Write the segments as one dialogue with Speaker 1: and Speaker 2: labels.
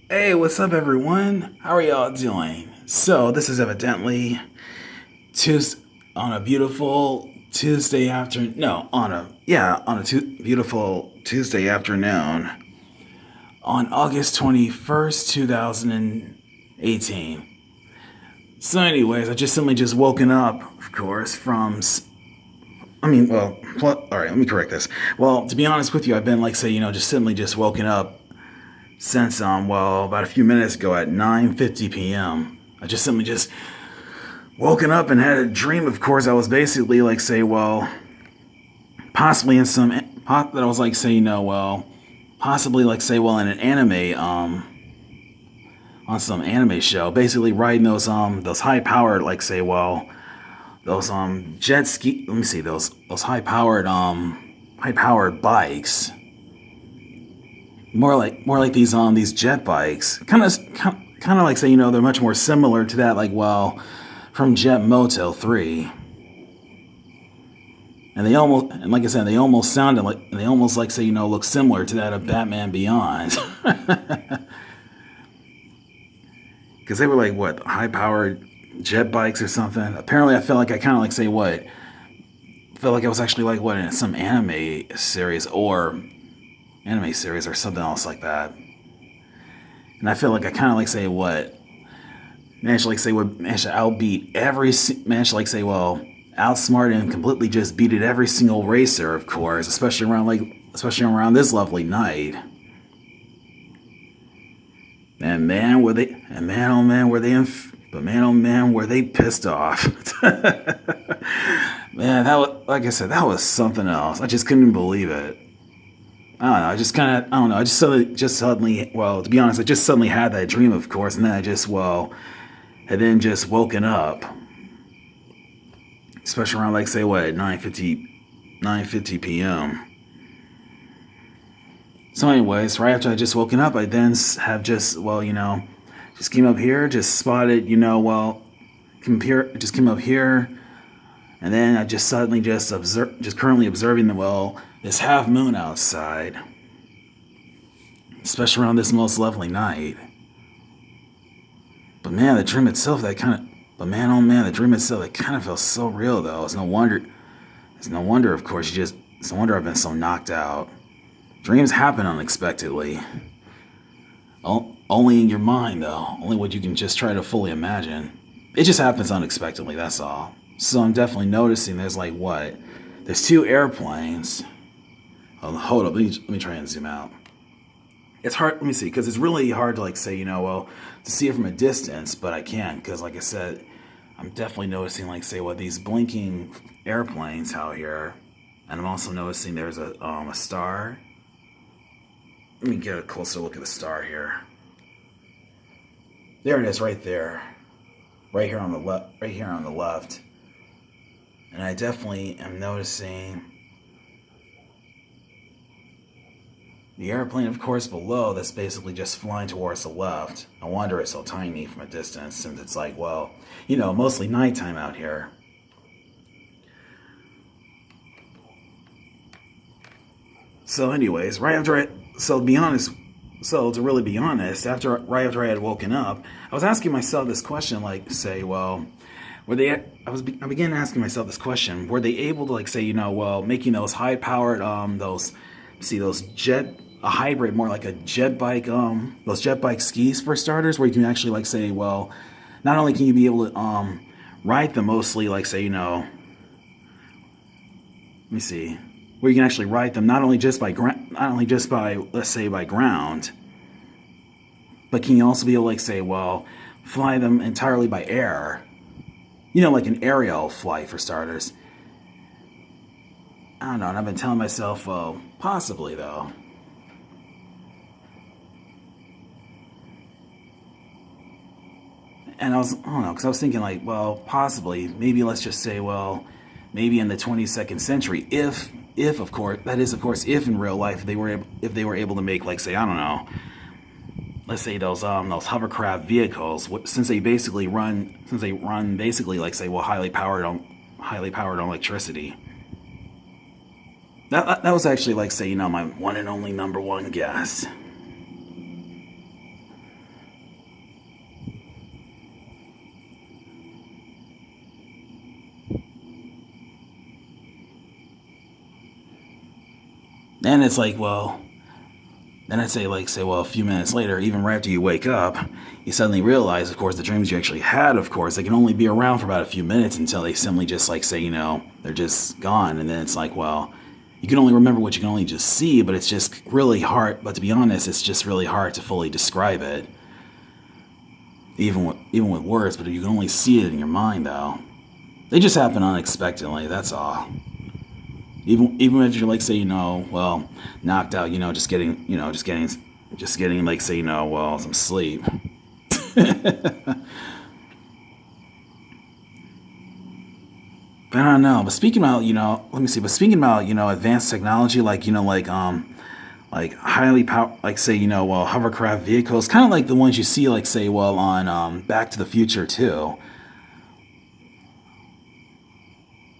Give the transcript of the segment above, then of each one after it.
Speaker 1: Hey, what's up, everyone? How are y'all doing? So, this is evidently Tuesday on a beautiful Tuesday afternoon. No, on a beautiful Tuesday afternoon on August 21st, 2018. So, anyways, I just simply just woken up, of course, from. All right, let me correct this. Well, to be honest with you, I've been like, say, just simply just woken up since about a few minutes ago at 9:50 p.m. I just simply just woken up and had a dream. Of course, I was basically like say, possibly in some that I was like say, possibly like say, in an anime on some anime show, basically riding those high powered like say, those jet ski. Let me see those high powered bikes. More like these jet bikes, kind of like say they're much more similar to that from Jet Moto 3, and like I said, they almost sounded like, and they almost like say look similar to that of Batman Beyond, because they were like what high powered jet bikes or something. Apparently, I felt like I kind of like say what felt like I was actually like what in some anime series or something else like that. And I feel like I kind of like say what managed to like say what managed to outbeat every managed to like say outsmart and completely just beat it every single racer, of course, especially around this lovely night. And man, were they and man oh man were they but man oh man were they pissed off. Man, that was like I said, that was something else. I just couldn't believe it. I don't know. I don't know. I just suddenly, to be honest, I just suddenly had that dream, of course, and then I just, had then just woken up, especially around like say what 9:50 p.m. So, anyways, right after I just woken up, I then have just just came up here, just spotted, just came up here, and then I just suddenly just currently observing this half moon outside, especially around this most lovely night. But man, the dream itself, but man, oh man, the dream itself, it kind of felt so real though. It's no wonder, of course, it's no wonder I've been so knocked out. Dreams happen unexpectedly. Only in your mind though, only what you can just try to fully imagine. It just happens unexpectedly, that's all. So I'm definitely noticing there's two airplanes. Oh, hold up, let me try and zoom out. It's hard, let me see, because it's really hard to like say, to see it from a distance, but I can't, because like I said, I'm definitely noticing like say these blinking airplanes out here, and I'm also noticing there's a star. Let me get a closer look at the star here. There it is, right there, right here on the left, and I definitely am noticing the airplane, of course, below that's basically just flying towards the left. No wonder it's so tiny from a distance, since it's like, mostly nighttime out here. So, anyways, to really be honest, right after I had woken up, I was asking myself this question, like, say, I began asking myself this question: were they able to, like, say, making those high powered, those a hybrid, more like a jet bike, those jet bike skis for starters, where you can actually like say, not only can you be able to ride them mostly like say, let me see, where you can actually ride them not only just by let's say by ground, but can you also be able to like say, fly them entirely by air, like an aerial flight for starters. I don't know, and I've been telling myself, possibly though. And I don't know, because I was thinking like, possibly, maybe let's just say, maybe in the 22nd century, if of course, that is of course, if in real life if they were able to make like say, I don't know, let's say those hovercraft vehicles, since they run basically like say, highly powered on electricity. That was actually like say, my one and only number one guess. And it's like, well, then I'd say, well, a few minutes later, even right after you wake up, you suddenly realize, of course, the dreams you actually had, of course, they can only be around for about a few minutes until they simply just, they're just gone. And then it's like, well, you can only remember what you can only just see, but it's just really hard. But to be honest, it's just really hard to fully describe it, even with words, but you can only see it in your mind, though. They just happen unexpectedly, that's all. Even if you're knocked out, just getting some sleep. I don't know, but speaking about, let me see. But speaking about, advanced technology, like highly power, hovercraft vehicles, kind of like the ones you see, on Back to the Future too.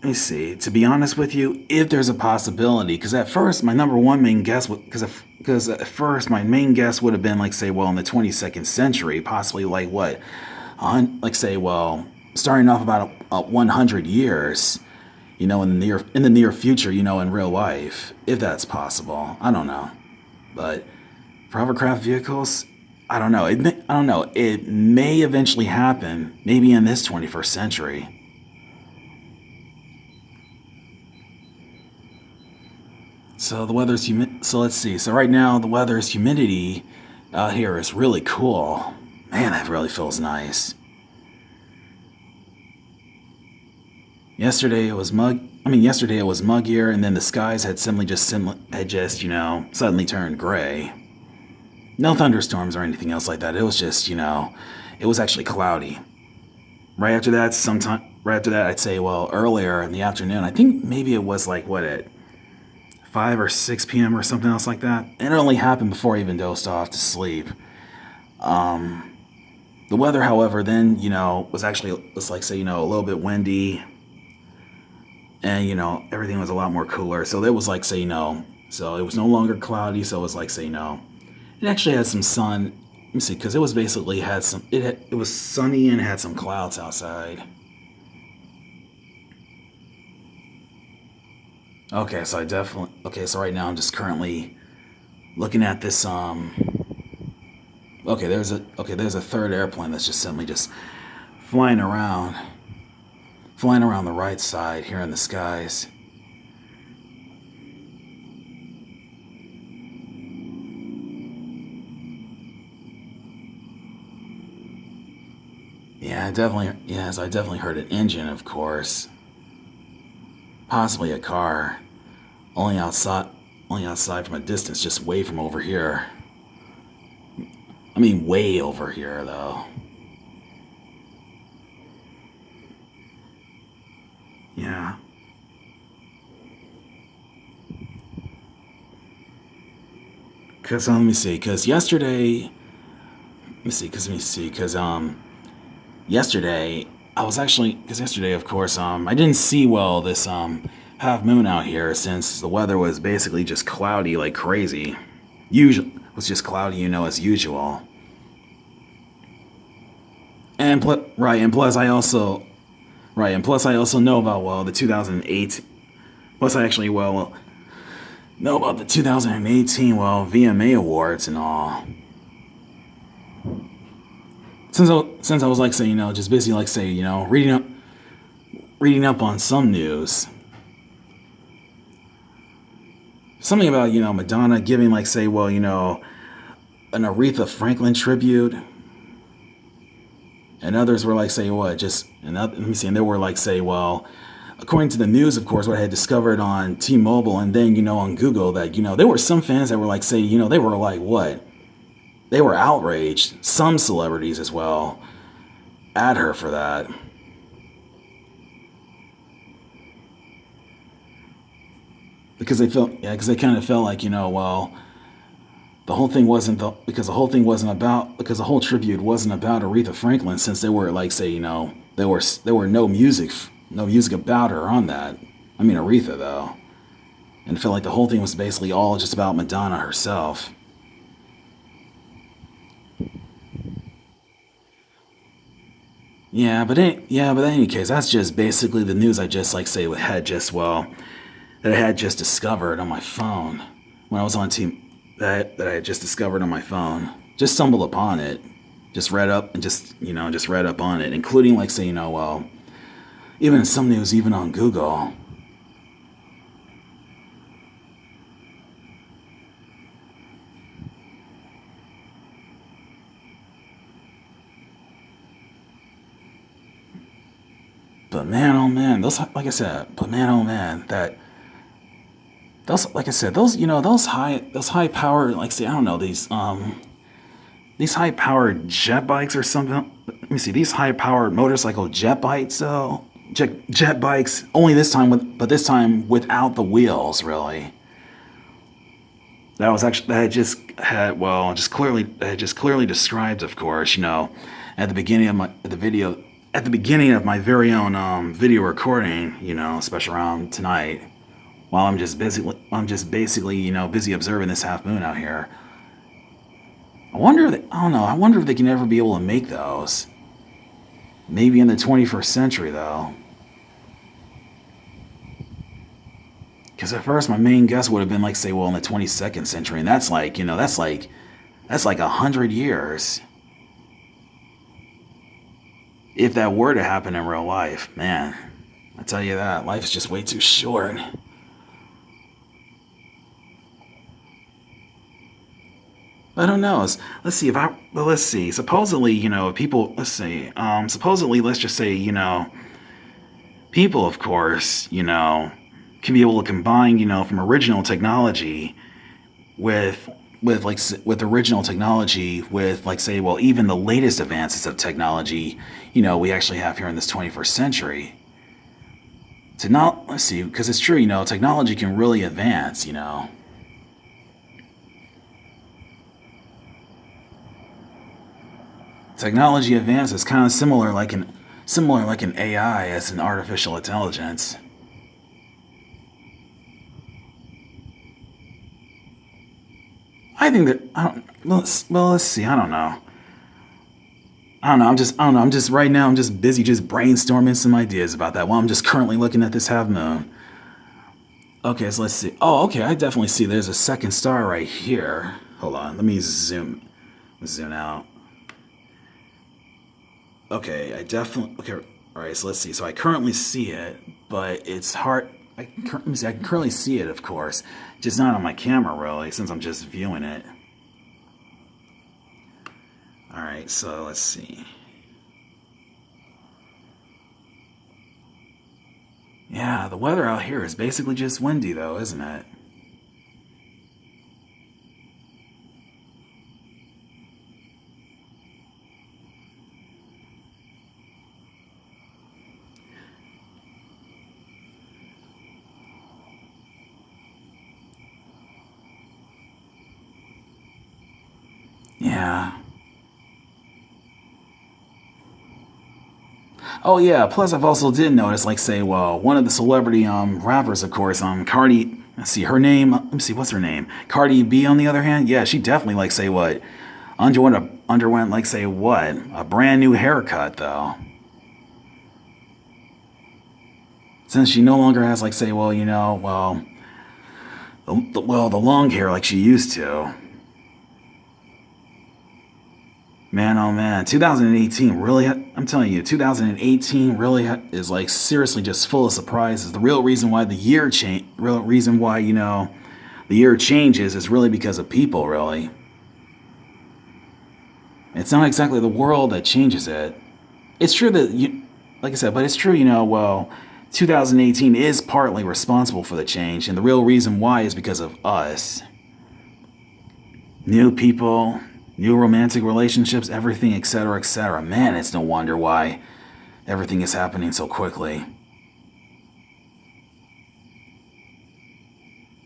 Speaker 1: Let me see. To be honest with you, if there's a possibility, because at first my number one main guess, because at first my main guess would have been in the 22nd century, possibly starting off about 100 years, in the near future, in real life, if that's possible. I don't know, but for hovercraft vehicles, I don't know. I don't know. It may eventually happen, maybe in this 21st century. So the weather's humid. So let's see. So right now the weather's humidity out here is really cool. Man, that really feels nice. Yesterday it was muggier, and then the skies had suddenly turned gray. No thunderstorms or anything else like that. It was just, it was actually cloudy. Right after that, I'd say, earlier in the afternoon. I think maybe it was at 5 or 6 p.m. or something else like that. And it only happened before I even dozed off to sleep. The weather, however, then, was a little bit windy. And, everything was a lot more cooler. So it was so it was no longer cloudy. So it was it actually had some sun. Let me see, because it was basically it was sunny and had some clouds outside. Okay, so right now I'm just currently looking at this, there's a third airplane that's just simply just flying around the right side here in the skies. Yeah, I definitely heard an engine, of course. Possibly a car. Only outside from a distance, just way from over here. I mean, way over here, though. Yeah. Let me see, because yesterday, yesterday, because yesterday, of course, I didn't see this, half moon out here since the weather was basically just cloudy like crazy. Usually, it was just cloudy, as usual. And plus I also know about the 2008. Plus I actually know about the 2018 VMA awards and all. Since I was just busy reading up on some news. Something about Madonna giving an Aretha Franklin tribute. And others were and they were according to the news, of course, what I had discovered on T-Mobile and then, on Google, that, there were some fans that were they were they were outraged, some celebrities as well, at her for that. Because they kind of felt the whole tribute wasn't about Aretha Franklin, since there were there were no music about her on that. I mean Aretha though, and it felt like the whole thing was basically all just about Madonna herself. But in any case, that's just basically the news I just that I had just discovered on my phone. when I was on team that I had just discovered on my phone. Just stumbled upon it. Just read up and just read up on it, including like say, even some news even on Google. But man, oh man, those like I said, but man, oh man, that those like I said, those high powered like say I don't know these high powered jet bikes or something. Let me see these high powered motorcycle jet bikes. So jet bikes only this time this time without the wheels really. That just clearly described, of course, at the beginning of my very own video recording, especially around tonight, while I'm just basically, busy observing this half moon out here. I wonder if they can ever be able to make those. Maybe in the 21st century, though. Because at first, my main guess would have been like, say, well, in the 22nd century, and that's like 100 years. If that were to happen in real life, man, I tell you that life's just way too short. I don't know. Let's see. Let's see. Supposedly, people. Let's see. Supposedly, let's just say, people, of course, can be able to combine, from original technology with original technology with like say, well, even the latest advances of technology, we actually have here in this 21st century. Let's see, because it's true, technology can really advance, Technology advances kind of similar like an AI as an artificial intelligence. I think that let's see. I don't know. Right now. I'm just busy just brainstorming some ideas about that while I'm just currently looking at this half moon. Okay, so let's see. Oh, okay. I definitely see. There's a second star right here. Hold on. Let me zoom out. Okay, okay. All right. So let's see. So I currently see it, but it's hard. Let me see. I can currently see it, of course, just not on my camera, really, since I'm just viewing it. All right, so let's see. Yeah, the weather out here is basically just windy, though, isn't it? Yeah. Oh yeah. Plus, I've also did notice, like, say, well, one of the celebrity rappers, of course, Cardi. Let's see her name. Let me see what's her name. Cardi B. On the other hand, yeah, she definitely like say what underwent like say what a brand new haircut though. Since she no longer has like say well the long hair like she used to. Man, oh man, 2018 really, I'm telling you, 2018 really is like seriously just full of surprises. The real reason why real reason why, the year changes is really because of people, really. It's not exactly the world that changes it. It's true that, like I said, but it's true, 2018 is partly responsible for the change, and the real reason why is because of us. New people, new romantic relationships, everything, etc., etc. Man, it's no wonder why everything is happening so quickly.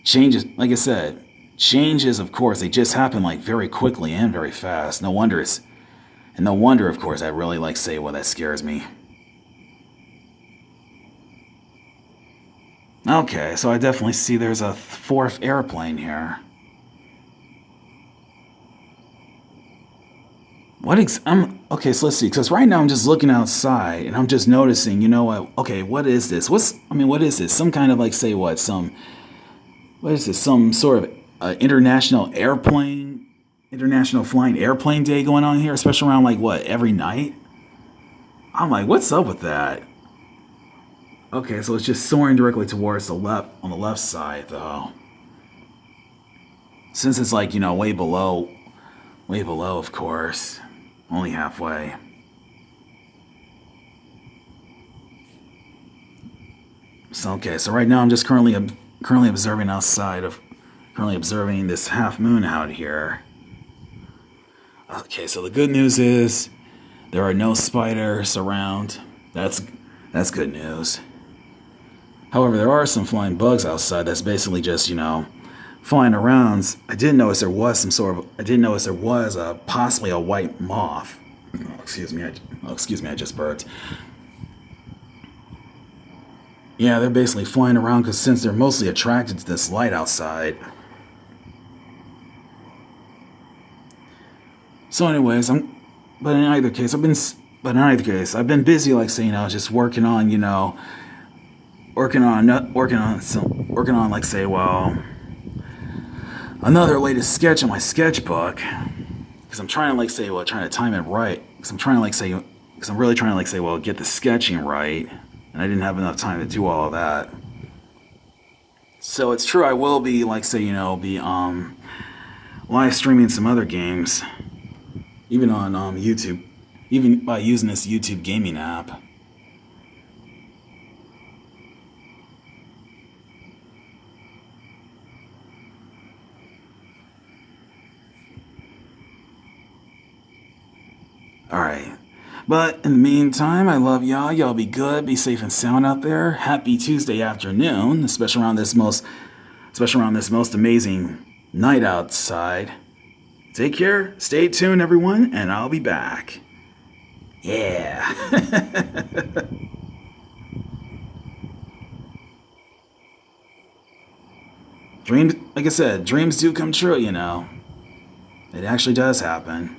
Speaker 1: Changes, like I said, changes, of course, they just happen like very quickly and very fast. No wonder, of course, I really like say, well, that scares me. Okay, so I definitely see there's a fourth airplane here. Okay, so let's see. Because right now I'm just looking outside and I'm just noticing. You know what? Okay, what is this? What is this? Some kind of like say what? What is this? Some sort of international flying airplane day going on here, especially around like what, every night? I'm like, what's up with that? Okay, so it's just soaring directly towards the left, on the left side though. Since it's like, way below, of course. Only halfway. So okay, so right now I'm just currently observing this half moon out here. Okay, so the good news is there are no spiders around. That's good news. However, there are some flying bugs outside. That's basically just flying around. I did notice there was possibly a white moth. Oh, excuse me, I just burped. Yeah, they're basically flying around because since they're mostly attracted to this light outside. So, anyways, but in either case, I've been busy, like say, just working on, like say, well, another latest sketch on my sketchbook. Because I'm trying to like say, well, trying to time it right. Because I'm really trying to like say, well, get the sketching right. And I didn't have enough time to do all of that. So it's true I will be like say, be live streaming some other games. Even on YouTube. Even by using this YouTube gaming app. Alright. But in the meantime, I love y'all. Y'all be good. Be safe and sound out there. Happy Tuesday afternoon, especially around this most amazing night outside. Take care. Stay tuned, everyone, and I'll be back. Yeah. Dreams, like I said, dreams do come true, It actually does happen.